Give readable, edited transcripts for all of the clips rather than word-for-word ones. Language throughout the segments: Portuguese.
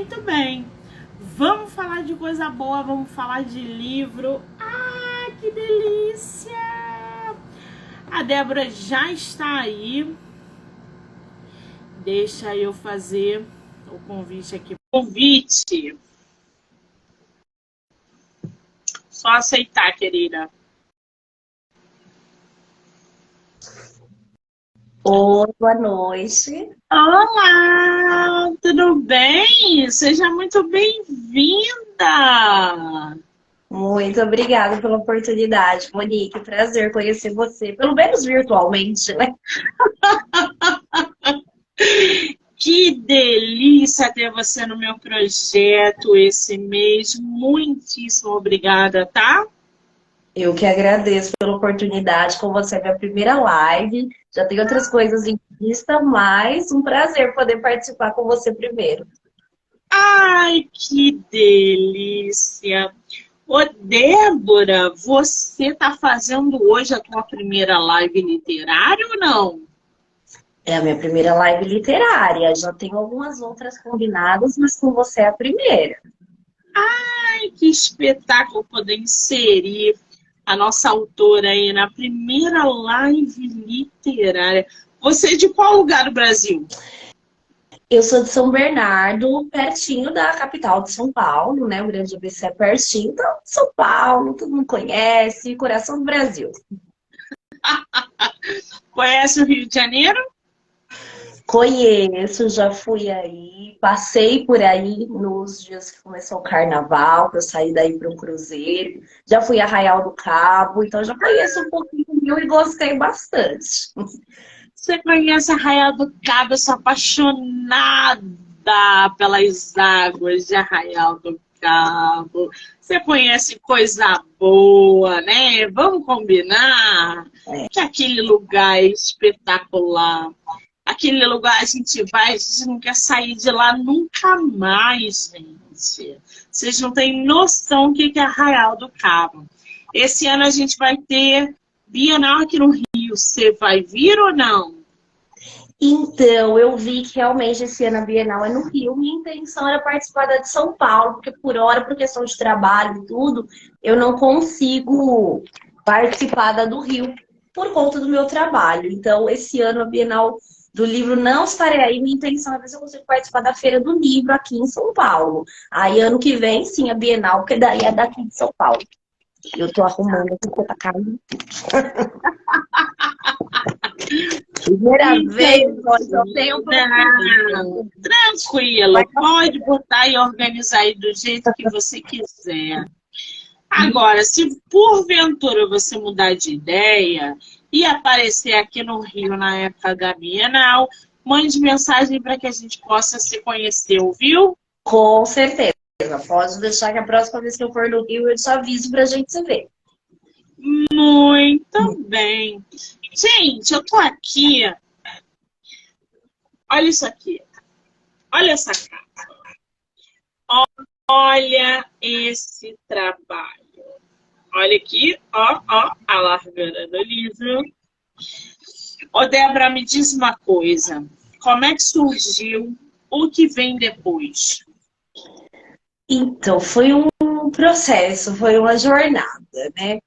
Muito bem. Vamos falar de coisa boa, vamos falar de livro. Ah, que delícia! A Débora já está aí. Deixa eu fazer o convite aqui. Convite. Só aceitar, querida. Oi, boa noite. Olá, tudo bem? Seja muito bem-vinda. Muito obrigada pela oportunidade, Monique. Prazer conhecer você, pelo menos virtualmente, né? Que delícia ter você no meu projeto esse mês. Muitíssimo obrigada, tá? Eu que agradeço pela oportunidade. Com você é minha primeira live. Já tem outras coisas em vista, mas um prazer poder participar com você primeiro. Ai, que delícia. Ô, Débora, você tá fazendo hoje a tua primeira live literária ou não? É a minha primeira live literária. Já tenho algumas outras combinadas, mas com você é a primeira. Ai, que espetáculo poder inserir a nossa autora aí na primeira live literária. Você é de qual lugar do Brasil? Eu sou de São Bernardo, pertinho da capital de São Paulo, né? O Grande ABC é pertinho, então São Paulo, todo mundo conhece, coração do Brasil. Conhece o Rio de Janeiro? Conheço, já fui aí, passei por aí nos dias que começou o carnaval, que eu saí daí para um cruzeiro. Já fui a Arraial do Cabo, então já conheço um pouquinho do Rio e gostei bastante. Você conhece Arraial do Cabo? Eu sou apaixonada pelas águas de Arraial do Cabo. Você conhece coisa boa, né? Vamos combinar que aquele lugar é espetacular. Aquele lugar a gente vai, a gente não quer sair de lá nunca mais, gente. Vocês não têm noção do que é Arraial do Cabo. Esse ano a gente vai ter Bienal aqui no Rio. Você vai vir ou não? Então, eu vi que realmente esse ano a Bienal é no Rio. Minha intenção era participar da de São Paulo, porque por hora, por questão de trabalho e tudo, eu não consigo participar da do Rio por conta do meu trabalho. Então, esse ano a Bienal do Livro não estarei aí. Minha intenção é ver se eu consigo participar da Feira do Livro aqui em São Paulo. Aí, ano que vem, sim, a Bienal, porque daí é daqui de São Paulo. Eu tô arrumando aqui pra casa. Primeira vez, eu tenho um Não, tranquilo, pode botar e organizar aí do jeito que você quiser. Agora, se porventura você mudar de ideia e aparecer aqui no Rio na época da Bienal, mande mensagem para que a gente possa se conhecer, ouviu? Com certeza. Pode deixar que a próxima vez que eu for no Rio, eu te aviso pra gente se ver. Muito bem. Gente, eu tô aqui. Olha isso aqui. Olha essa capa. Olha esse trabalho. Olha aqui, ó, a largura do livro. Ô, Débora, me diz uma coisa. Como é que surgiu o que vem depois? Então, foi um processo, foi uma jornada, né?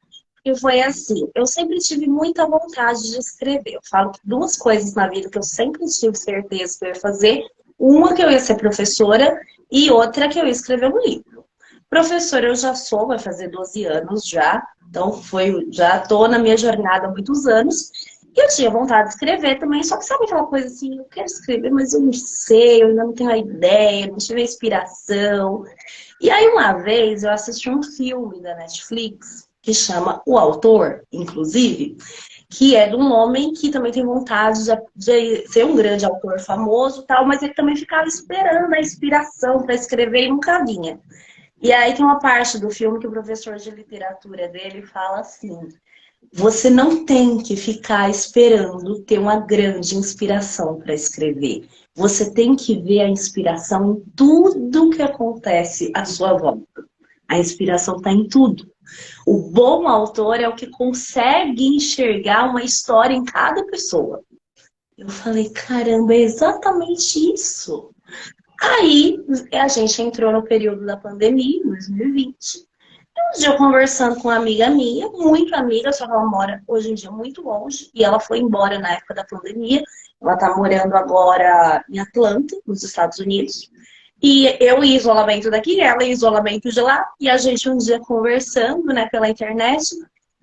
E foi assim, eu sempre tive muita vontade de escrever. Eu falo que duas coisas na vida que eu sempre tive certeza que eu ia fazer. Uma que eu ia ser professora e outra que eu ia escrever um livro. Professora eu já sou, vai fazer 12 anos já. Então, já tô na minha jornada há muitos anos. E eu tinha vontade de escrever também, só que sabe aquela coisa assim, eu quero escrever, mas eu não sei, eu ainda não tenho a ideia, não tive a inspiração. E aí, uma vez, eu assisti um filme da Netflix que chama O Autor, inclusive, que é de um homem que também tem vontade de ser um grande autor famoso e tal, mas ele também ficava esperando a inspiração para escrever e nunca vinha. E aí tem uma parte do filme que o professor de literatura dele fala assim: você não tem que ficar esperando ter uma grande inspiração para escrever. Você tem que ver a inspiração em tudo que acontece à sua volta. A inspiração está em tudo. O bom autor é o que consegue enxergar uma história em cada pessoa. Eu falei, caramba, é exatamente isso. Aí a gente entrou no período da pandemia, em 2020. Um dia eu conversando com uma amiga minha, muito amiga, só que ela mora hoje em dia muito longe, e ela foi embora na época da pandemia. Ela tá morando agora em Atlanta, nos Estados Unidos. E eu em isolamento daqui, ela em isolamento de lá, e a gente um dia conversando, né, pela internet,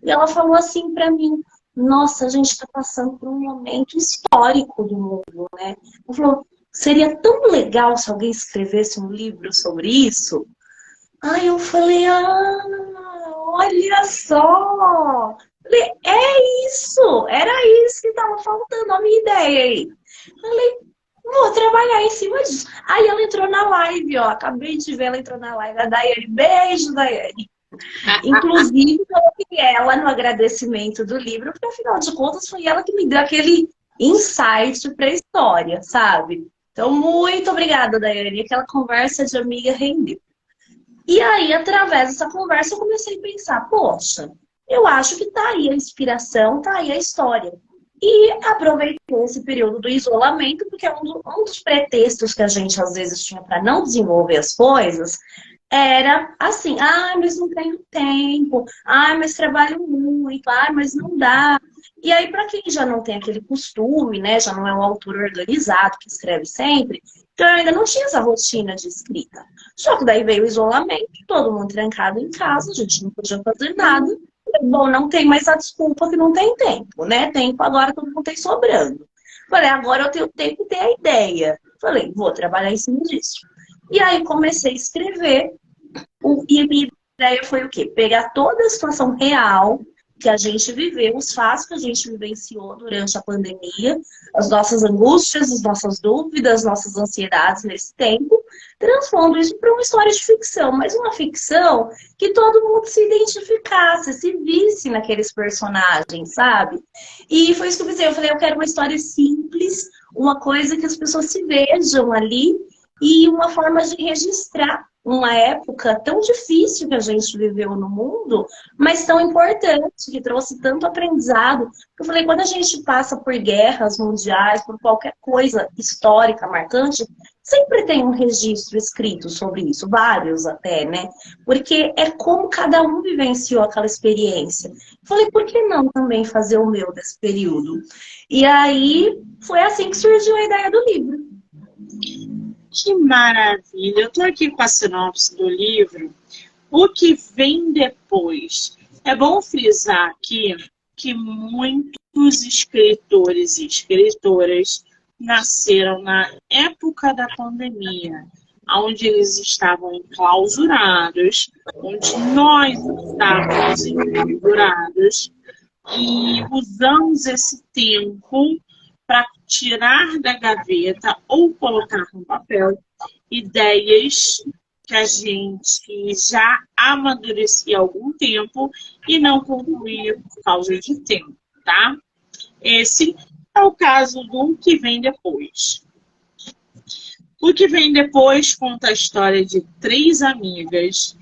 e ela falou assim pra mim: nossa, a gente tá passando por um momento histórico do mundo, né? Ela falou: seria tão legal se alguém escrevesse um livro sobre isso. Aí eu falei: ah, olha só! Falei: é isso! Era isso que estava faltando, a minha ideia aí. Falei: vou trabalhar em cima disso. Aí ela entrou na live, ó. Acabei de ver, ela entrou na live. A Daiane, beijo, Daiane. Inclusive, coloquei ela no agradecimento do livro, porque afinal de contas foi ela que me deu aquele insight para a história, sabe? Então, muito obrigada, Daiane. Aquela conversa de amiga rendeu. E aí, através dessa conversa, eu comecei a pensar: poxa, eu acho que tá aí a inspiração, tá aí a história. E aproveitei esse período do isolamento, porque um dos pretextos que a gente às vezes tinha para não desenvolver as coisas era assim: ah, mas não tenho tempo, ah, mas trabalho muito, ah, mas não dá. E aí, para quem já não tem aquele costume, né, já não é um autor organizado que escreve sempre, então eu ainda não tinha essa rotina de escrita. Só que daí veio o isolamento, todo mundo trancado em casa, a gente não podia fazer nada. Bom, não tem mais a desculpa que não tem tempo, né? Tempo agora todo mundo tem sobrando. Falei: agora eu tenho tempo e tenho a ideia. Falei: vou trabalhar em cima disso. E aí comecei a escrever. E a minha ideia foi o quê? Pegar toda a situação real que a gente viveu, os fatos que a gente vivenciou durante a pandemia, as nossas angústias, as nossas dúvidas, nossas ansiedades nesse tempo, transpondo isso para uma história de ficção, mas uma ficção que todo mundo se identificasse, se visse naqueles personagens, sabe? E foi isso que eu pensei. Eu falei: eu quero uma história simples, uma coisa que as pessoas se vejam ali, e uma forma de registrar uma época tão difícil que a gente viveu no mundo, mas tão importante, que trouxe tanto aprendizado. Eu falei: quando a gente passa por guerras mundiais, por qualquer coisa histórica marcante, sempre tem um registro escrito sobre isso, vários até, né? Porque é como cada um vivenciou aquela experiência. Eu falei: por que não também fazer o meu desse período? E aí foi assim que surgiu a ideia do livro. Que maravilha! Eu estou aqui com a sinopse do livro. O que vem depois? É bom frisar aqui que muitos escritores e escritoras nasceram na época da pandemia, onde eles estavam enclausurados, onde nós estávamos enclausurados, e usamos esse tempo para tirar da gaveta ou colocar no papel ideias que a gente já amadurecia há algum tempo e não concluía por causa de tempo, tá? Esse é o caso do Que Vem Depois. O Que Vem Depois conta a história de 3 amigas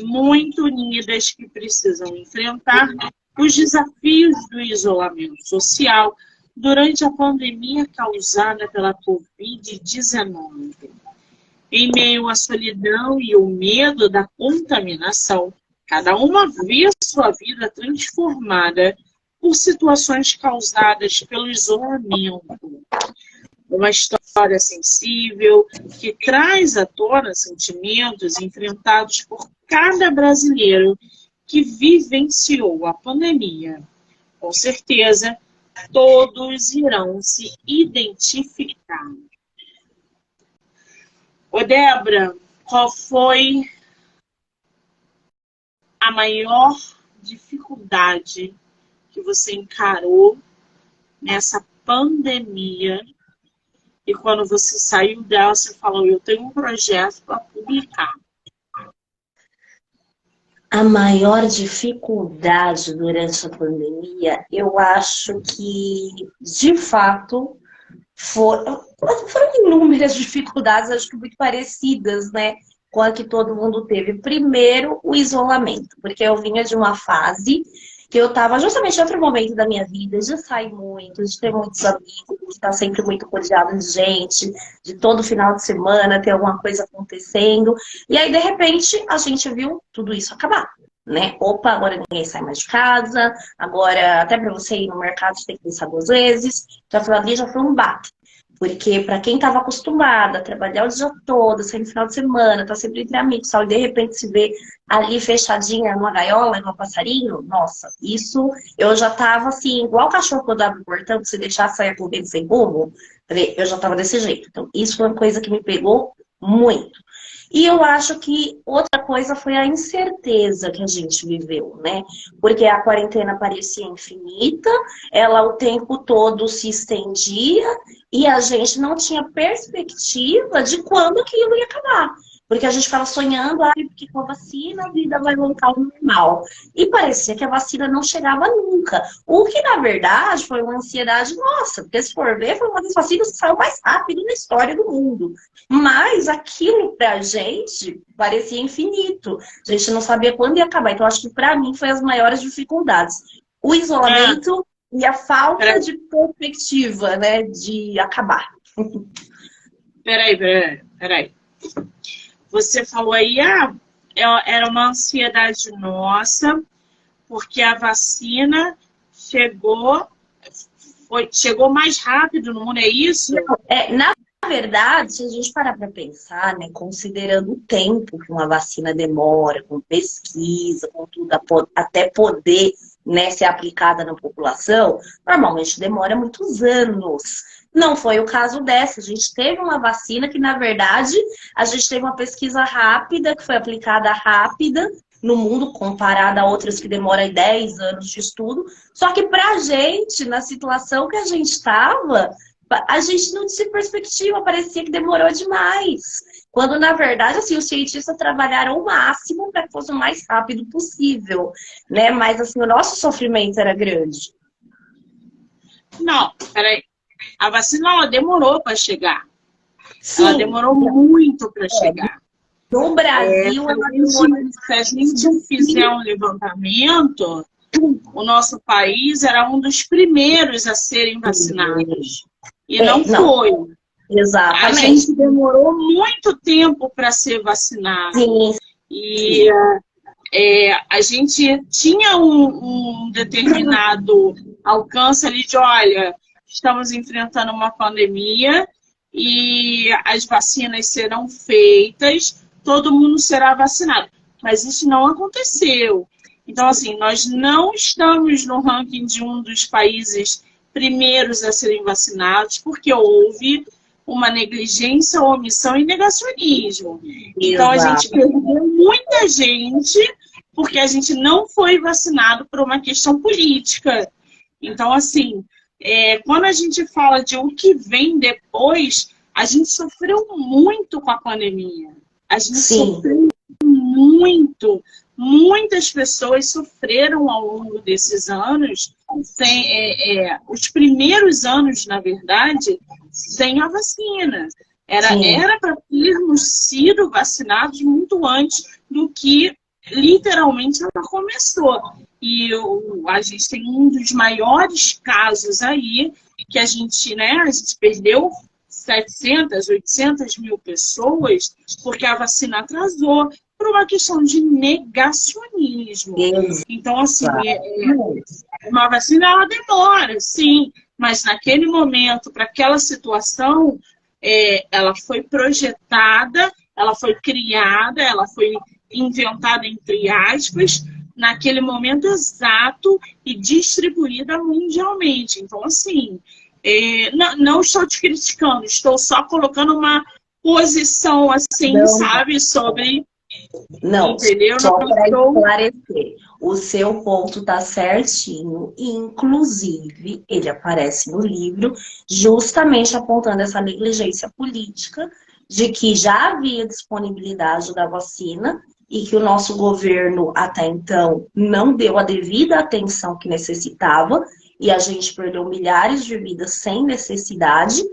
muito unidas que precisam enfrentar os desafios do isolamento social durante a pandemia causada pela Covid-19. Em meio à solidão e o medo da contaminação, cada uma vê sua vida transformada por situações causadas pelo isolamento. Uma história sensível que traz à tona sentimentos enfrentados por cada brasileiro que vivenciou a pandemia. Com certeza, todos irão se identificar. Ô, Débora, qual foi a maior dificuldade que você encarou nessa pandemia? E quando você saiu dela, você falou: eu tenho um projeto para publicar. A maior dificuldade durante a pandemia, eu acho que, de fato, foram inúmeras dificuldades, acho que muito parecidas, né, com a que todo mundo teve. Primeiro, o isolamento, porque eu vinha de uma fase que eu estava justamente em outro momento da minha vida, de sair muito, de ter muitos amigos, de estar sempre muito rodeada de gente, de todo final de semana ter alguma coisa acontecendo. E aí, de repente, a gente viu tudo isso acabar. Né? Opa, agora ninguém sai mais de casa, agora até para você ir no mercado você tem que pensar duas vezes. Já foi ali, já foi um baque. Porque para quem estava acostumado a trabalhar o dia todo, sair no final de semana, tá sempre entre amigos, só, e de repente se vê ali fechadinha numa gaiola, igual passarinho, nossa, isso eu já tava assim, igual o cachorro quando abre o portão, que se deixar sair correndo sem rumo, eu já tava desse jeito. Então, isso foi uma coisa que me pegou muito. E eu acho que outra coisa foi a incerteza que a gente viveu, né? Porque a quarentena parecia infinita, ela o tempo todo se estendia e a gente não tinha perspectiva de quando aquilo ia acabar. Porque a gente ficava sonhando, porque com a vacina a vida vai voltar ao normal. E parecia que a vacina não chegava nunca. O que, na verdade, foi uma ansiedade nossa. Porque, se for ver, foi uma das vacinas que saiu mais rápido na história do mundo. Mas aquilo, pra gente, parecia infinito. A gente não sabia quando ia acabar. Então, acho que, pra mim, foi as maiores dificuldades. O isolamento e a falta de perspectiva, né, de acabar. Peraí. Você falou aí, era uma ansiedade nossa, porque a vacina chegou mais rápido no mundo, é isso? Não, na verdade, se a gente parar para pensar, né, considerando o tempo que uma vacina demora, com pesquisa, com tudo, até poder, né, ser aplicada na população, normalmente demora muitos anos. Não foi o caso dessa. A gente teve uma vacina que, na verdade, a gente teve uma pesquisa rápida, que foi aplicada rápida no mundo, comparada a outras que demoram 10 anos de estudo. Só que pra gente, na situação que a gente estava, a gente não tinha perspectiva, parecia que demorou demais. Quando, na verdade, assim, os cientistas trabalharam o máximo para que fosse o mais rápido possível, né? Mas, assim, o nosso sofrimento era grande. Não, peraí. A vacina, ela demorou para chegar. Sim. Ela demorou muito para chegar. No Brasil, se a gente fizer um levantamento, o nosso país era um dos primeiros a serem vacinados. E não foi. Exatamente. A gente demorou muito tempo para ser vacinado. Sim. E a gente tinha um determinado alcance ali de, olha, estamos enfrentando uma pandemia e as vacinas serão feitas, todo mundo será vacinado. Mas isso não aconteceu. Então, assim, nós não estamos no ranking de um dos países primeiros a serem vacinados, porque houve uma negligência, omissão e negacionismo. Então, a gente perdeu muita gente porque a gente não foi vacinado por uma questão política. Então, assim, quando a gente fala de o que vem depois, a gente sofreu muito com a pandemia. A gente sofreu muito. Muitas pessoas sofreram ao longo desses anos, os primeiros anos, na verdade, sem a vacina. Era para termos sido vacinados muito antes do que literalmente ela começou. E a gente tem um dos maiores casos aí, que a gente perdeu 700, 800 mil pessoas, porque a vacina atrasou, por uma questão de negacionismo. Então, assim, uma vacina, ela demora, sim, mas naquele momento, para aquela situação, ela foi projetada, ela foi criada, ela foi inventada, entre aspas, naquele momento exato e distribuída mundialmente. Então, assim, não estou te criticando, estou só colocando uma posição, assim, sabe, sobre... Não, entendeu? Só para esclarecer, o seu ponto está certinho, inclusive ele aparece no livro justamente apontando essa negligência política de que já havia disponibilidade da vacina e que o nosso governo até então não deu a devida atenção que necessitava e a gente perdeu milhares de vidas sem necessidade.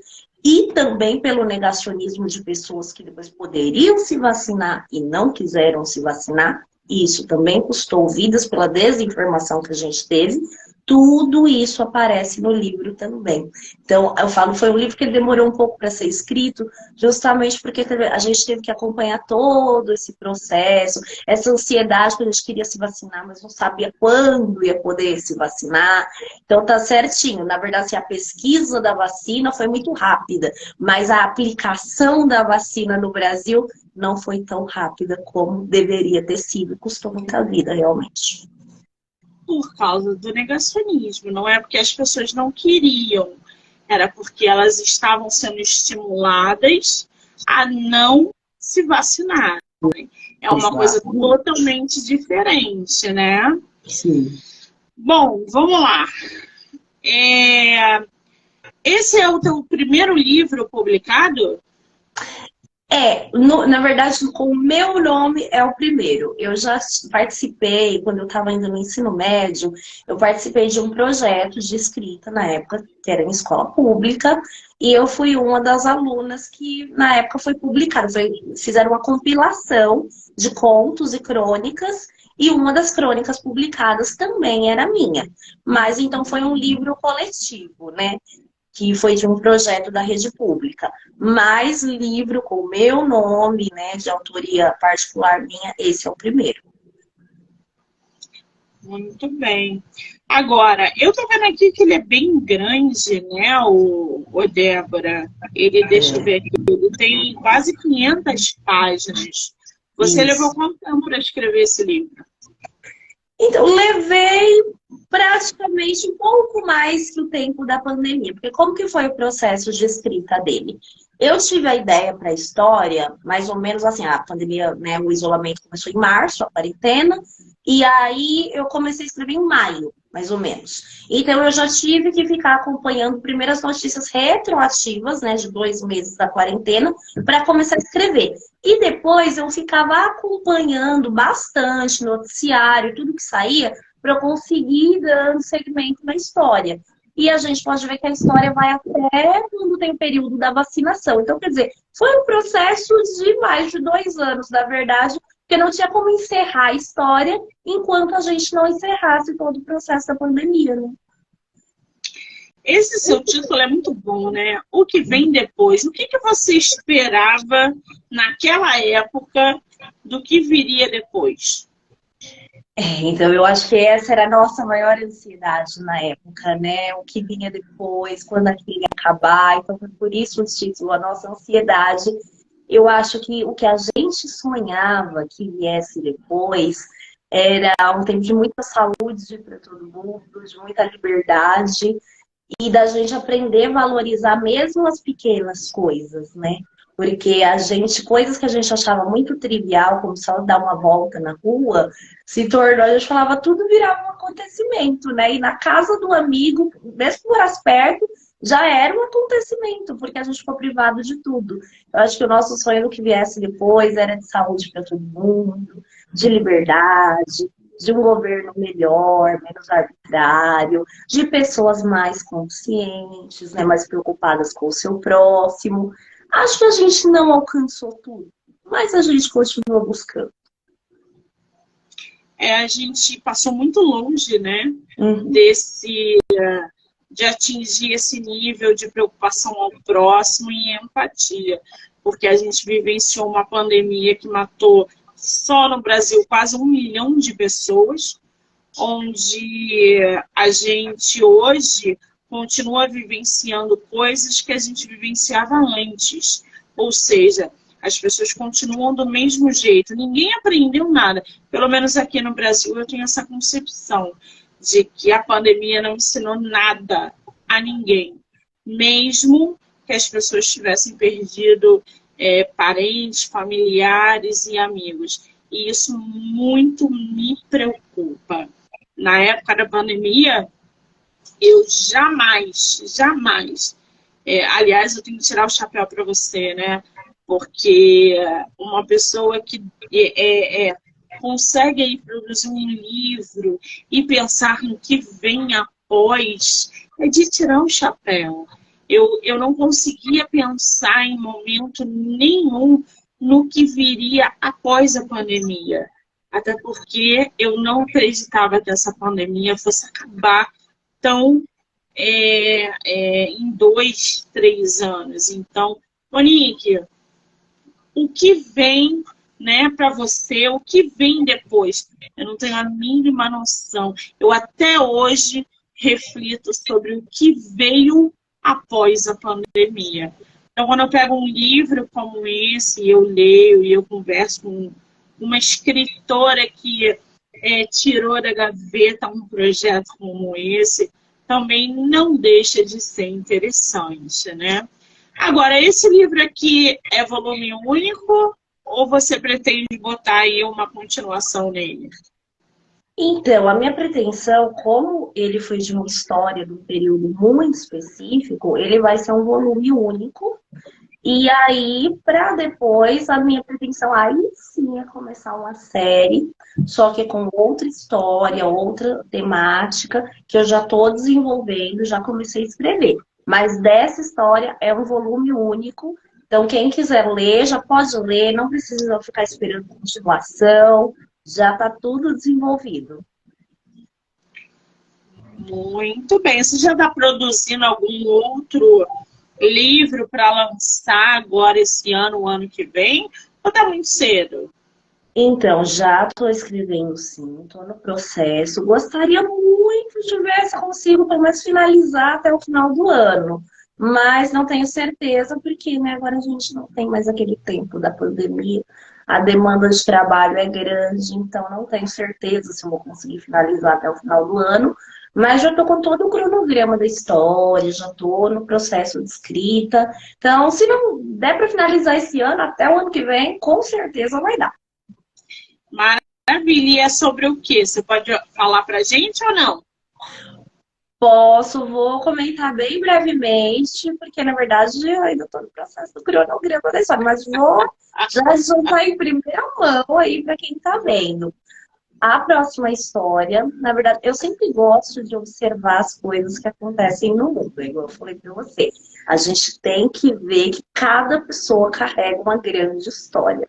E também pelo negacionismo de pessoas que depois poderiam se vacinar e não quiseram se vacinar. isso também custou vidas pela desinformação que a gente teve, tudo isso aparece no livro também. Então, eu falo, foi um livro que demorou um pouco para ser escrito, justamente porque a gente teve que acompanhar todo esse processo, essa ansiedade que a gente queria se vacinar, mas não sabia quando ia poder se vacinar. Então, tá certinho. Na verdade, assim, a pesquisa da vacina foi muito rápida, mas a aplicação da vacina no Brasil não foi tão rápida como deveria ter sido. Custou muita vida, realmente. Por causa do negacionismo, não é porque as pessoas não queriam, era porque elas estavam sendo estimuladas a não se vacinar. É uma Exato. coisa totalmente diferente, né? Sim. Bom, vamos lá. Esse é o teu primeiro livro publicado? Na verdade, com o meu nome é o primeiro. Eu já participei, quando eu estava indo no ensino médio, eu participei de um projeto de escrita na época, que era em escola pública, e eu fui uma das alunas que na época foi publicada. Fizeram uma compilação de contos e crônicas, e uma das crônicas publicadas também era minha. Mas então foi um livro coletivo, né? Que foi de um projeto da rede pública. Mas livro com o meu nome, né, de autoria particular minha, esse é o primeiro. Muito bem. Agora, eu tô vendo aqui que ele é bem grande, né, o Débora? Ele, deixa eu ver aqui, ele tem quase 500 páginas. Você levou quanto tempo para escrever esse livro? Então, levei praticamente um pouco mais que o tempo da pandemia. Porque como que foi o processo de escrita dele? Eu tive a ideia para a história, mais ou menos assim, a pandemia, né, o isolamento começou em março, a quarentena, e aí eu comecei a escrever em maio, mais ou menos. Então eu já tive que ficar acompanhando primeiras notícias retroativas, né, de 2 meses da quarentena, para começar a escrever. E depois eu ficava acompanhando bastante noticiário, tudo que saía, para eu conseguir ir dando segmento na história. E a gente pode ver que a história vai até quando tem o período da vacinação. Então, quer dizer, foi um processo de mais de 2 anos, na verdade, porque não tinha como encerrar a história enquanto a gente não encerrasse todo o processo da pandemia, né? Esse seu título é muito bom, né? O que vem depois. O que você esperava naquela época do que viria depois? Então, eu acho que essa era a nossa maior ansiedade na época, né? O que vinha depois, quando aquilo ia acabar. Então, foi por isso o título, a nossa ansiedade. Eu acho que o que a gente sonhava que viesse depois era um tempo de muita saúde para todo mundo, de muita liberdade e da gente aprender a valorizar mesmo as pequenas coisas, né? Porque coisas que a gente achava muito trivial, como só dar uma volta na rua, se tornou, a gente falava, tudo virava um acontecimento, né? E na casa do amigo, mesmo por perto, já era um acontecimento, porque a gente ficou privado de tudo. Eu acho que o nosso sonho do que viesse depois era de saúde para todo mundo, de liberdade, de um governo melhor, menos arbitrário, de pessoas mais conscientes, né, mais preocupadas com o seu próximo. Acho que a gente não alcançou tudo, mas a gente continua buscando. A gente passou muito longe, né, de atingir esse nível de preocupação ao próximo e empatia, porque a gente vivenciou uma pandemia que matou só no Brasil quase 1 milhão de pessoas, onde a gente hoje continua vivenciando coisas que a gente vivenciava antes. Ou seja, as pessoas continuam do mesmo jeito. Ninguém aprendeu nada. Pelo menos aqui no Brasil eu tenho essa concepção de que a pandemia não ensinou nada a ninguém. Mesmo que as pessoas tivessem perdido parentes, familiares e amigos. E isso muito me preocupa. Na época da pandemia, eu jamais, aliás, eu tenho que tirar o chapéu para você, né? Porque uma pessoa que consegue aí produzir um livro e pensar no que vem após, é de tirar o chapéu. Eu não conseguia pensar em momento nenhum no que viria após a pandemia. até porque eu não acreditava que essa pandemia fosse acabar tão em 2, 3 anos. Então, Monique, o que vem, né, para você, o que vem depois? Eu não tenho a mínima noção. Eu até hoje reflito sobre o que veio após a pandemia. Então, quando eu pego um livro como esse, eu leio e eu converso com uma escritora que tirou da gaveta um projeto como esse, também não deixa de ser interessante, né? Agora, esse livro aqui é volume único ou você pretende botar aí uma continuação nele? Então, a minha pretensão, como ele foi de uma história de um período muito específico, ele vai ser um volume único. E aí, para depois, a minha pretensão aí sim é começar uma série, só que com outra história, outra temática, que eu já estou desenvolvendo, já comecei a escrever. Mas dessa história é um volume único. Então, quem quiser ler, já pode ler, não precisa ficar esperando continuação, já está tudo desenvolvido. Muito bem. Você já está produzindo algum outro livro para lançar agora esse ano, o ano que vem? Ou está muito cedo? Então, já estou escrevendo sim, estou no processo. Gostaria muito de ver se consigo pelo menos finalizar até o final do ano. Mas não tenho certeza, porque né, agora a gente não tem mais aquele tempo da pandemia. A demanda de trabalho é grande, então não tenho certeza se eu vou conseguir finalizar até o final do ano. Mas já estou com todo o cronograma da história, já estou no processo de escrita. Então, se não der para finalizar esse ano, até o ano que vem, com certeza vai dar. Maravilha. E é sobre o quê? Você pode falar para a gente ou não? Posso, vou comentar bem brevemente, porque na verdade eu ainda estou no processo do cronograma da história, mas vou já juntar em primeira mão aí para quem está vendo. A próxima história, na verdade, eu sempre gosto de observar as coisas que acontecem no mundo, igual eu falei para você. A gente tem que ver que cada pessoa carrega uma grande história.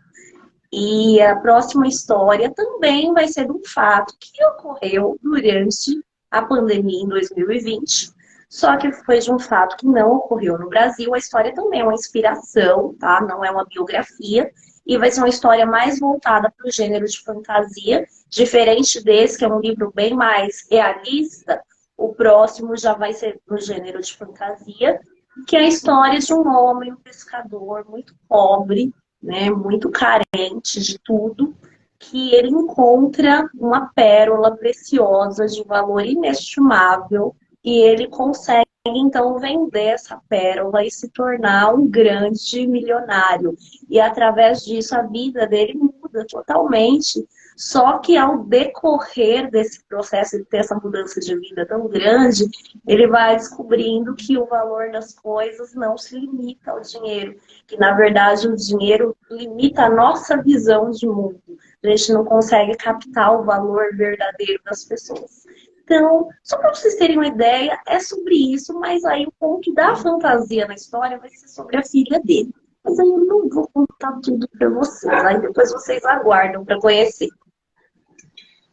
E a próxima história também vai ser de um fato que ocorreu durante a pandemia em 2020, só que foi de um fato que não ocorreu no Brasil. A história também é uma inspiração, tá? Não é uma biografia, e vai ser uma história mais voltada para o gênero de fantasia, diferente desse, que é um livro bem mais realista. O próximo já vai ser no gênero de fantasia, que é a história de um homem, um pescador muito pobre, né, muito carente de tudo, que ele encontra uma pérola preciosa de valor inestimável e ele consegue então vender essa pérola e se tornar um grande milionário. E através disso a vida dele muda totalmente. Só que ao decorrer desse processo de ter essa mudança de vida tão grande, ele vai descobrindo que o valor das coisas não se limita ao dinheiro, que na verdade o dinheiro limita a nossa visão de mundo. A gente não consegue captar o valor verdadeiro das pessoas. Então, só para vocês terem uma ideia, é sobre isso, mas aí o ponto da fantasia na história vai ser sobre a filha dele. Mas aí eu não vou contar tudo para vocês, aí depois vocês aguardam para conhecer.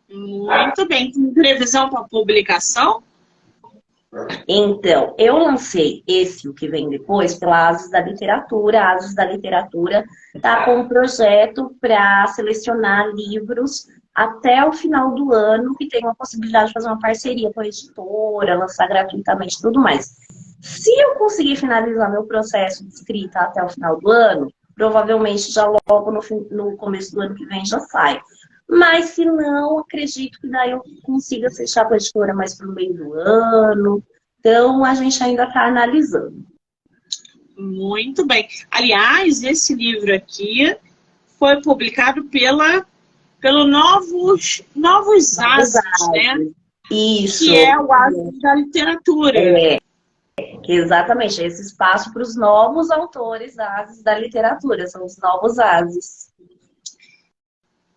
Muito bem. Tem previsão para publicação? Então, eu lancei esse, o que vem depois, pela Ases da Literatura. A Ases da Literatura está com um projeto para selecionar livros até o final do ano, que tem uma possibilidade de fazer uma parceria com a editora, lançar gratuitamente e tudo mais. Se eu conseguir finalizar meu processo de escrita até o final do ano, provavelmente já logo no começo do ano que vem já sai. Mas se não, acredito que daí eu consiga fechar com a editora mais para o meio do ano. Então, a gente ainda está analisando. Muito bem. Aliás, esse livro aqui foi publicado pelo Novos Ases, né? Isso. Que é o Ases da Literatura. Exatamente. Esse espaço para os novos autores Ases da Literatura. São os novos Ases.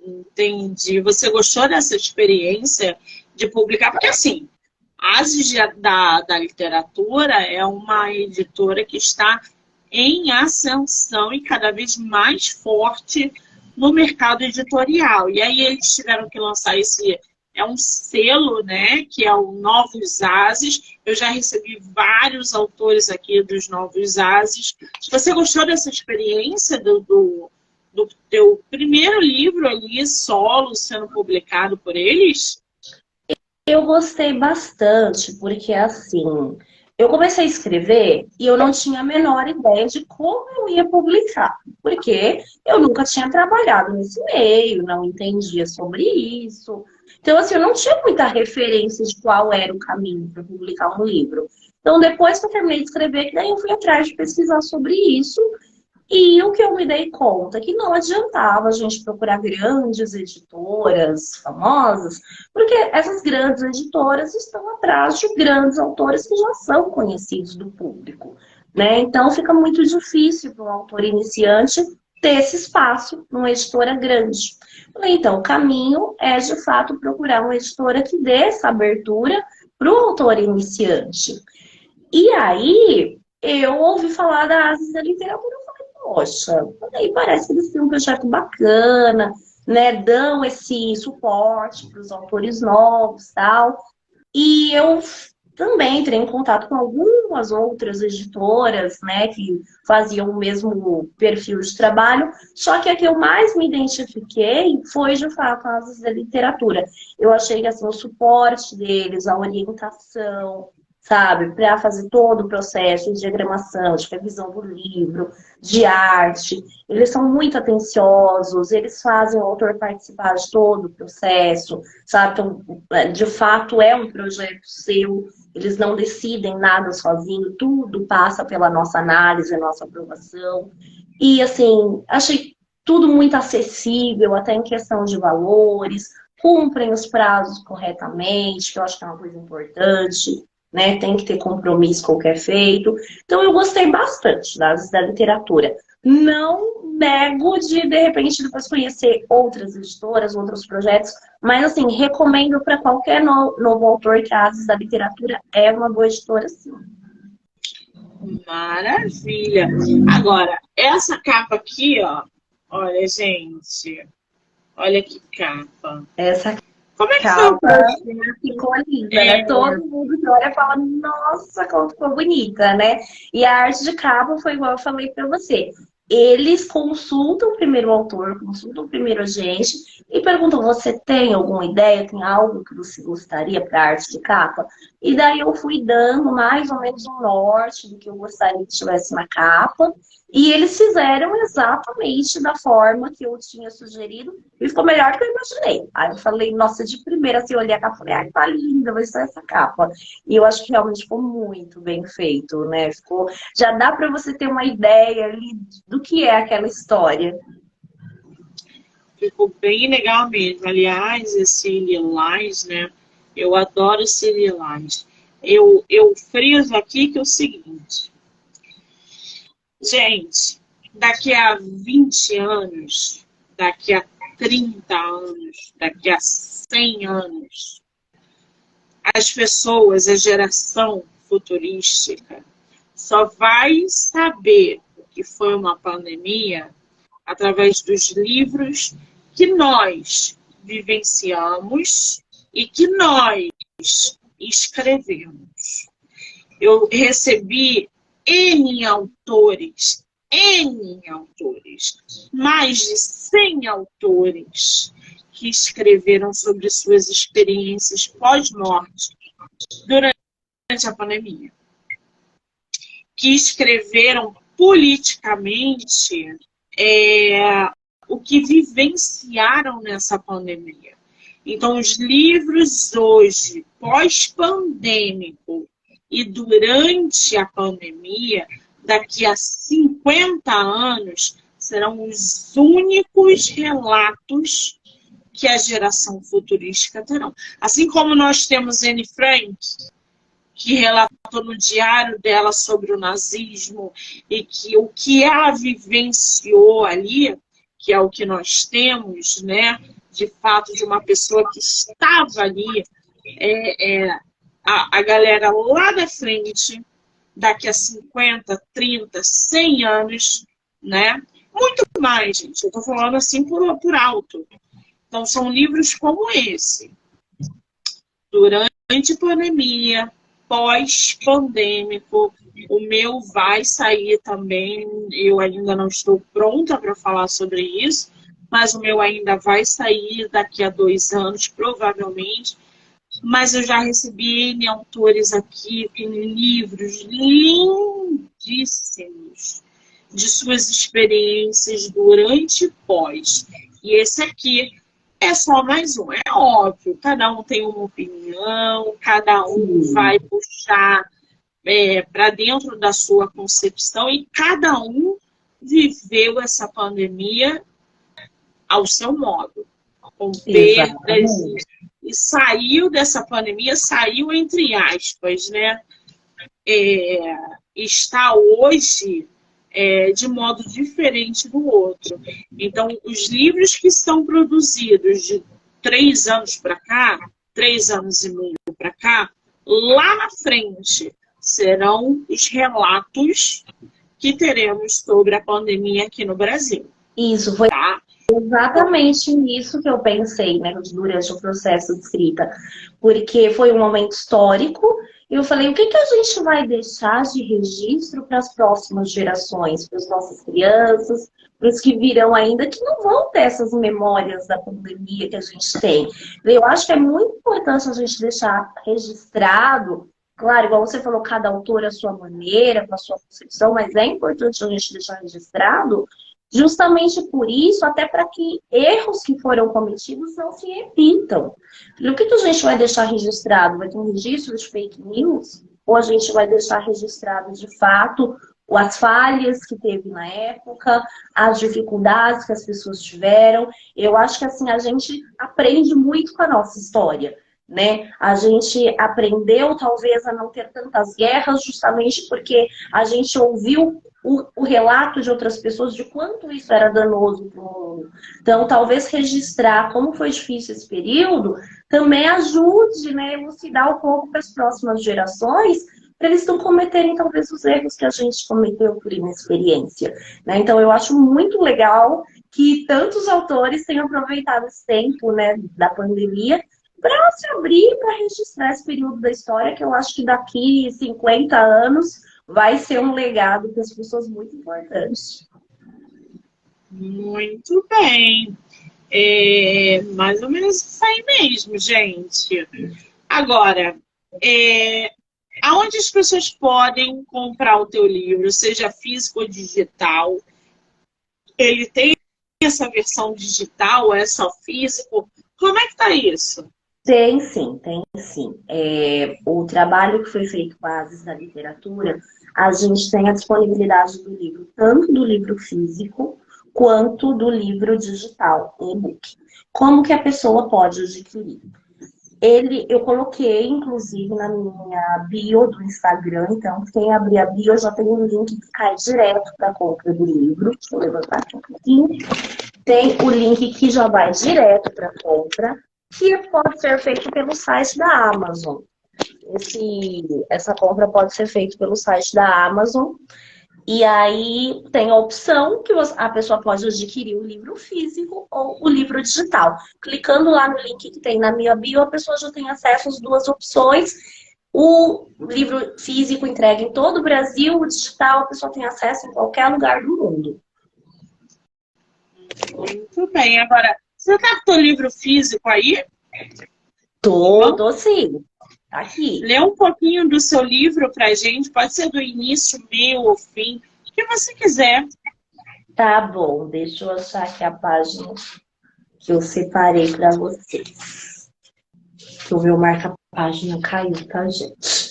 Entendi. Você gostou dessa experiência de publicar? Porque, assim, a Ases da Literatura é uma editora que está em ascensão e cada vez mais forte no mercado editorial. E aí eles tiveram que lançar um selo, né, que é o Novos Ases. Eu já recebi vários autores aqui dos Novos Ases. Você gostou dessa experiência do teu primeiro livro ali, solo, sendo publicado por eles? Eu gostei bastante, porque assim, eu comecei a escrever e eu não tinha a menor ideia de como eu ia publicar, porque eu nunca tinha trabalhado nesse meio, não entendia sobre isso. Então, assim, eu não tinha muita referência de qual era o caminho para publicar um livro. Então, depois que eu terminei de escrever, daí eu fui atrás de pesquisar sobre isso. E o que eu me dei conta é que não adiantava a gente procurar grandes editoras famosas, porque essas grandes editoras estão atrás de grandes autores que já são conhecidos do público, né? Então fica muito difícil para um autor iniciante ter esse espaço numa editora grande. Então, o caminho é, de fato, procurar uma editora que dê essa abertura para o autor iniciante. E aí, eu ouvi falar da Ases da Literatura. Poxa, aí parece que eles têm um projeto bacana, né? Dão esse suporte para os autores novos e tal. E eu também entrei em contato com algumas outras editoras, né, que faziam o mesmo perfil de trabalho, só que a que eu mais me identifiquei foi, de fato, a Asas da Literatura. Eu achei que, assim, o suporte deles, a orientação, sabe, para fazer todo o processo de diagramação, de revisão do livro, de arte. Eles são muito atenciosos, eles fazem o autor participar de todo o processo, sabe? Então, de fato, é um projeto seu, eles não decidem nada sozinho, tudo passa pela nossa análise, nossa aprovação. E, assim, achei tudo muito acessível, até em questão de valores, cumprem os prazos corretamente, que eu acho que é uma coisa importante, né? Tem que ter compromisso com o que é feito. Então, eu gostei bastante da literatura. Não nego de repente, depois conhecer outras editoras, outros projetos, mas, assim, recomendo para qualquer novo autor que a Asas da Literatura é uma boa editora, sim. Maravilha! Agora, essa capa aqui, ó, olha, gente, olha que capa. Essa Como é que foi o capa projeto? ficou linda, né? Todo mundo que olha fala, nossa, como ficou bonita, né? E a arte de capa foi igual eu falei para você. Eles consultam o primeiro autor, consultam o primeiro agente e perguntam: você tem alguma ideia? Tem algo que você gostaria para a arte de capa? E daí eu fui dando mais ou menos um norte do que eu gostaria que estivesse na capa. E eles fizeram exatamente da forma que eu tinha sugerido e ficou melhor do que eu imaginei. Aí eu falei, nossa, de primeira, assim, eu olhei a capa e falei, ai, tá linda, vai ser essa capa. E eu acho que realmente ficou muito bem feito, né? Ficou, já dá para você ter uma ideia ali do que é aquela história. Ficou bem legal mesmo. Aliás, esse lilás, né? Eu adoro esse lilás. Eu friso aqui que é o seguinte. Gente, daqui a 20 anos, daqui a 30 anos, daqui a 100 anos, as pessoas, a geração futurística, só vai saber o que foi uma pandemia através dos livros que nós vivenciamos e que nós escrevemos. Eu recebi N autores, mais de 100 autores que escreveram sobre suas experiências pós-morte durante a pandemia, que escreveram politicamente o que vivenciaram nessa pandemia. Então, os livros hoje, pós-pandêmico e durante a pandemia, daqui a 50 anos, serão os únicos relatos que a geração futurística terão. Assim como nós temos Anne Frank, que relatou no diário dela sobre o nazismo e que o que ela vivenciou ali, que é o que nós temos, né, de fato, de uma pessoa que estava ali, a galera lá da frente, daqui a 50, 30, 100 anos, né, Muito mais, gente. Eu estou falando assim por alto. Então, são livros como esse. Durante a pandemia, pós-pandêmico, o meu vai sair também. Eu ainda não estou pronta para falar sobre isso, mas o meu ainda vai sair daqui a 2 anos, provavelmente. Mas eu já recebi N autores aqui com livros lindíssimos de suas experiências durante e pós. E esse aqui é só mais um. É óbvio, cada um tem uma opinião, cada um vai puxar para dentro da sua concepção e cada um viveu essa pandemia ao seu modo, com perdas e saiu dessa pandemia, saiu entre aspas, né? Está hoje de modo diferente do outro. Então, os livros que são produzidos de 3 anos para cá, 3 anos e meio para cá, lá na frente serão os relatos que teremos sobre a pandemia aqui no Brasil. Isso, foi exatamente isso que eu pensei, né, durante o processo de escrita. Porque foi um momento histórico e eu falei, o que a gente vai deixar de registro para as próximas gerações, para as nossas crianças, para os que virão ainda, que não vão ter essas memórias da pandemia que a gente tem. Eu acho que é muito importante a gente deixar registrado. Claro, igual você falou, cada autor a sua maneira, com a sua concepção, mas é importante a gente deixar registrado justamente por isso, até para que erros que foram cometidos não se repitam. E o que a gente vai deixar registrado? Vai ter um registro de fake news? Ou a gente vai deixar registrado, de fato, as falhas que teve na época, as dificuldades que as pessoas tiveram? Eu acho que assim a gente aprende muito com a nossa história, né? A gente aprendeu talvez a não ter tantas guerras justamente porque a gente ouviu o relato de outras pessoas de quanto isso era danoso para o mundo. Então, talvez registrar como foi difícil esse período também ajude, né, a elucidar um pouco para as próximas gerações, para eles não cometerem talvez os erros que a gente cometeu por inexperiência, né? Então, eu acho muito legal que tantos autores tenham aproveitado esse tempo, né, da pandemia para se abrir, para registrar esse período da história, que eu acho que daqui 50 anos vai ser um legado para as pessoas muito importante. Muito bem. Mais ou menos isso aí mesmo, gente. Agora, aonde as pessoas podem comprar o teu livro, seja físico ou digital? Ele tem essa versão digital, é só físico? Como é que tá isso? Tem sim, tem sim. O trabalho que foi feito com a Ases da Literatura, a gente tem a disponibilidade do livro, tanto do livro físico, quanto do livro digital, e-book. Como que a pessoa pode adquirir? Eu coloquei, inclusive, na minha bio do Instagram, então quem abrir a bio já tem um link que cai direto para a compra do livro. Deixa eu levantar aqui um pouquinho. Tem o link que já vai direto para a compra, que pode ser feito pelo site da Amazon. Essa compra pode ser feita pelo site da Amazon. E aí tem a opção que a pessoa pode adquirir o livro físico ou o livro digital. Clicando lá no link que tem na minha bio, a pessoa já tem acesso às duas opções. O livro físico entrega em todo o Brasil, o digital a pessoa tem acesso em qualquer lugar do mundo. Muito bem. Agora, você tá com o livro físico aí? Tô sim. Tá aqui. Lê um pouquinho do seu livro pra gente. Pode ser do início, meio ou fim. O que você quiser. Tá bom. Deixa eu achar aqui a página que eu separei pra vocês. Que o meu marca-página caiu, tá, gente?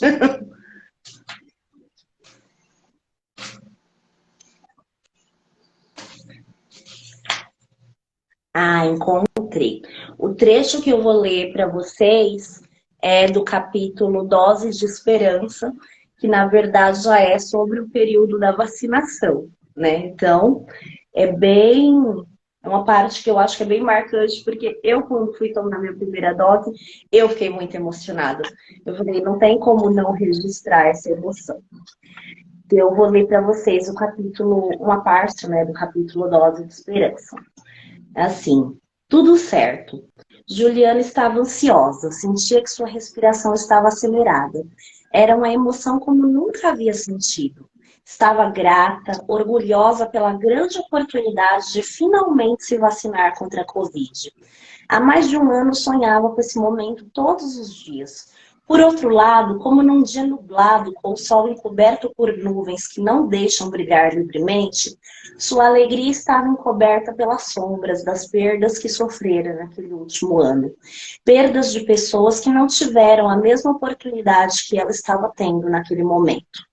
Encontrei. O trecho que eu vou ler para vocês é do capítulo Doses de Esperança, que na verdade já é sobre o período da vacinação, né? Então, é uma parte que eu acho que é bem marcante, porque eu, quando fui tomar minha primeira dose, eu fiquei muito emocionada. Eu falei, não tem como não registrar essa emoção. Eu vou ler para vocês o capítulo, uma parte, né, do capítulo Dose de Esperança. É assim, tudo certo. Juliana estava ansiosa, sentia que sua respiração estava acelerada. Era uma emoção como nunca havia sentido. Estava grata, orgulhosa pela grande oportunidade de finalmente se vacinar contra a Covid. Há mais de um ano sonhava com esse momento todos os dias. Por outro lado, como num dia nublado, com o sol encoberto por nuvens que não deixam brilhar livremente, sua alegria estava encoberta pelas sombras das perdas que sofrera naquele último ano. Perdas de pessoas que não tiveram a mesma oportunidade que ela estava tendo naquele momento.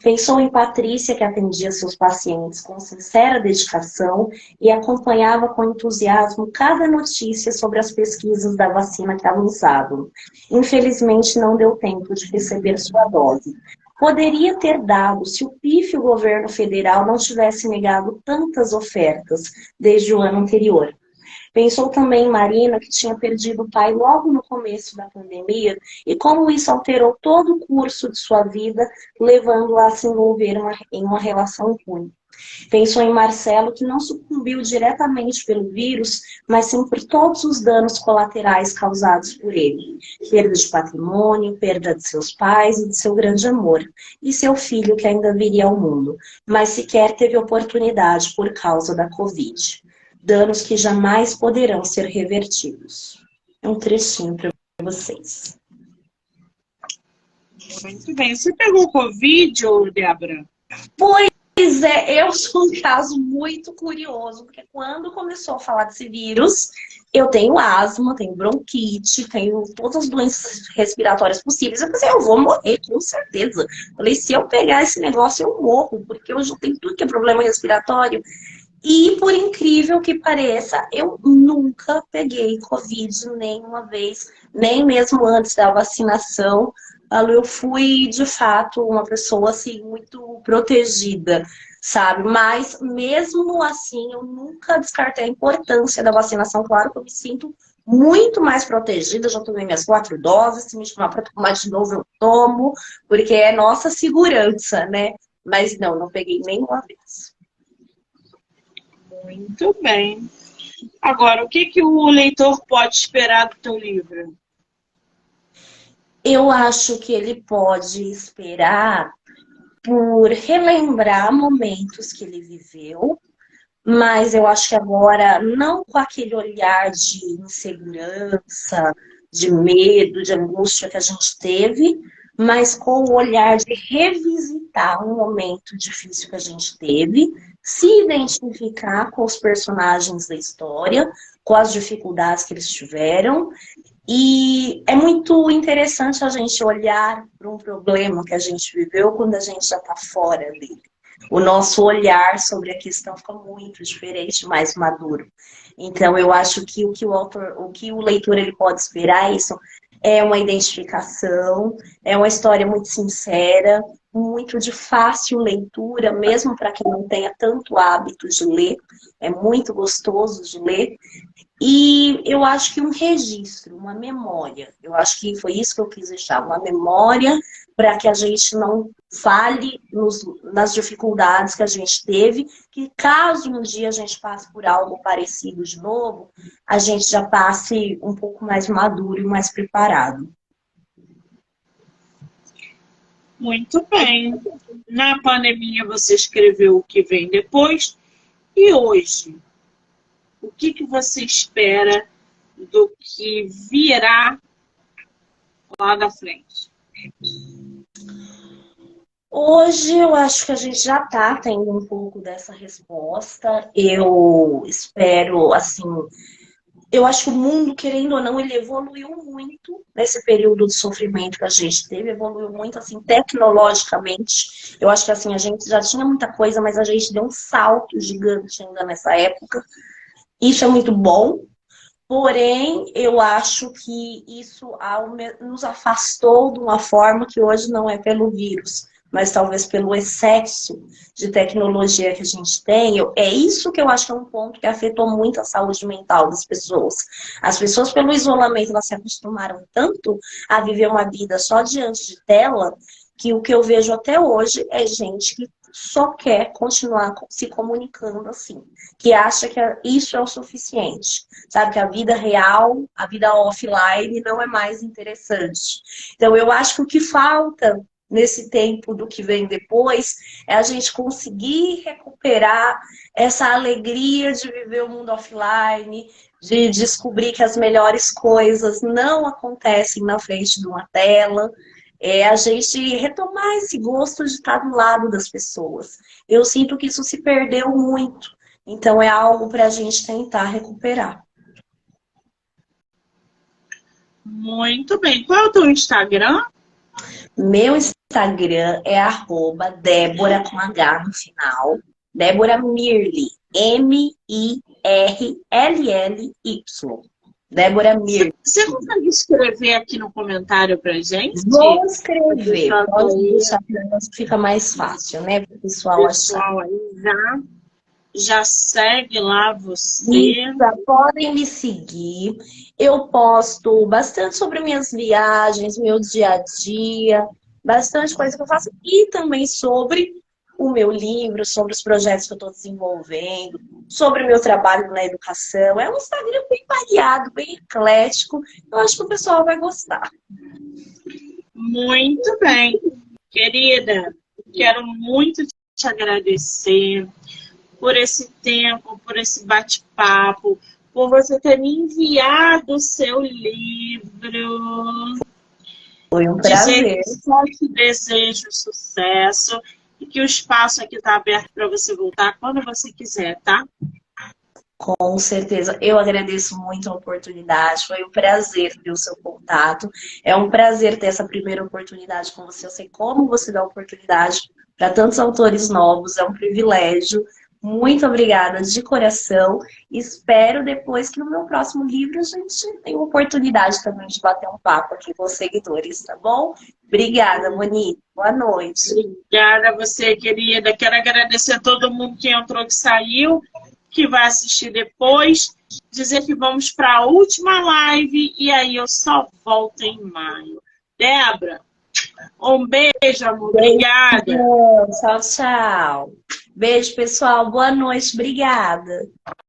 Pensou em Patrícia, que atendia seus pacientes com sincera dedicação e acompanhava com entusiasmo cada notícia sobre as pesquisas da vacina que avançavam. Infelizmente, não deu tempo de receber sua dose. Poderia ter dado se o pífio governo federal não tivesse negado tantas ofertas desde o ano anterior. Pensou também em Marina, que tinha perdido o pai logo no começo da pandemia, e como isso alterou todo o curso de sua vida, levando-a a se envolver em uma relação ruim. Pensou em Marcelo, que não sucumbiu diretamente pelo vírus, mas sim por todos os danos colaterais causados por ele. Perda de patrimônio, perda de seus pais e de seu grande amor. E seu filho, que ainda viria ao mundo, mas sequer teve oportunidade por causa da Covid. Danos que jamais poderão ser revertidos. É um trechinho para vocês. Muito bem. Você pegou Covid, ou Débora? Pois é, eu sou um caso muito curioso, porque quando começou a falar desse vírus, eu tenho asma, tenho bronquite, tenho todas as doenças respiratórias possíveis. Eu pensei, eu vou morrer, com certeza. Falei, se eu pegar esse negócio, eu morro, porque hoje eu tenho tudo que é problema respiratório. E, por incrível que pareça, eu nunca peguei Covid nenhuma vez, nem mesmo antes da vacinação. Eu fui, de fato, uma pessoa, assim, muito protegida, sabe? Mas, mesmo assim, eu nunca descartei a importância da vacinação. Claro que eu me sinto muito mais protegida, já tomei minhas 4 doses, se me chamar para tomar de novo, eu tomo, porque é nossa segurança, né? Mas não peguei nenhuma vez. Muito bem. Agora, o que o leitor pode esperar do teu livro? Eu acho que ele pode esperar por relembrar momentos que ele viveu, mas eu acho que agora não com aquele olhar de insegurança, de medo, de angústia que a gente teve, mas com o olhar de revisitar um momento difícil que a gente teve, se identificar com os personagens da história, com as dificuldades que eles tiveram. E é muito interessante a gente olhar para um problema que a gente viveu quando a gente já está fora dele. O nosso olhar sobre a questão fica muito diferente, mais maduro. Então, eu acho que o que o leitor ele pode esperar isso é uma identificação, é uma história muito sincera, muito de fácil leitura, mesmo para quem não tenha tanto hábito de ler. É muito gostoso de ler. E eu acho que um registro, uma memória, eu acho que foi isso que eu quis deixar, uma memória para que a gente não fale nas dificuldades que a gente teve, que caso um dia a gente passe por algo parecido de novo, a gente já passe um pouco mais maduro e mais preparado. Muito bem. Na pandemia você escreveu O que vem depois, e hoje? O que você espera do que virá lá da frente? Hoje eu acho que a gente já está tendo um pouco dessa resposta. Eu espero, assim, eu acho que o mundo, querendo ou não, ele evoluiu muito nesse período de sofrimento que a gente teve, evoluiu muito, assim, tecnologicamente. Eu acho que, assim, a gente já tinha muita coisa, mas a gente deu um salto gigante ainda nessa época. Isso é muito bom, porém, eu acho que isso nos afastou de uma forma que hoje não é pelo vírus, mas talvez pelo excesso de tecnologia que a gente tem. É isso que eu acho que é um ponto que afetou muito a saúde mental das pessoas. As pessoas, pelo isolamento, elas se acostumaram tanto a viver uma vida só diante de tela, que o que eu vejo até hoje é gente que só quer continuar se comunicando assim, que acha que isso é o suficiente, sabe? Que a vida real, a vida offline não é mais interessante. Então, eu acho que o que falta nesse tempo do que vem depois é a gente conseguir recuperar essa alegria de viver o mundo offline, de descobrir que as melhores coisas não acontecem na frente de uma tela. É a gente retomar esse gosto de estar do lado das pessoas. Eu sinto que isso se perdeu muito. Então, é algo para a gente tentar recuperar. Muito bem. Qual é o teu Instagram? Meu Instagram é @Débora com H no final. Débora Mirly. Mirlly. Débora Mirly. Você consegue escrever aqui no comentário pra gente? Vou escrever. Pode deixar para nós que fica mais fácil, né? Para o pessoal achar. Pessoal aí já segue lá você. Isso, podem me seguir. Eu posto bastante sobre minhas viagens, meu dia a dia, bastante coisa que eu faço e também sobre o meu livro, sobre os projetos que eu estou desenvolvendo, sobre o meu trabalho na educação. É um Instagram bem variado, bem eclético. Eu acho que o pessoal vai gostar. Muito bem. Querida, quero muito te agradecer por esse tempo, por esse bate-papo, por você ter me enviado o seu livro. Foi um prazer. Só te desejo sucesso e que o espaço aqui está aberto para você voltar quando você quiser, tá? Com certeza. Eu agradeço muito a oportunidade. Foi um prazer ter o seu contato. É um prazer ter essa primeira oportunidade com você. Eu sei como você dá oportunidade para tantos autores novos. É um privilégio. Muito obrigada de coração. Espero depois que no meu próximo livro a gente tenha oportunidade também de bater um papo aqui com os seguidores, tá bom? Obrigada, Monique. Boa noite. Obrigada a você, querida. Quero agradecer a todo mundo que entrou, que saiu, que vai assistir depois. Dizer que vamos para a última live e aí eu só volto em maio. Débora, um beijo, amor. Obrigada. Tchau, tchau. Beijo, pessoal. Boa noite. Obrigada.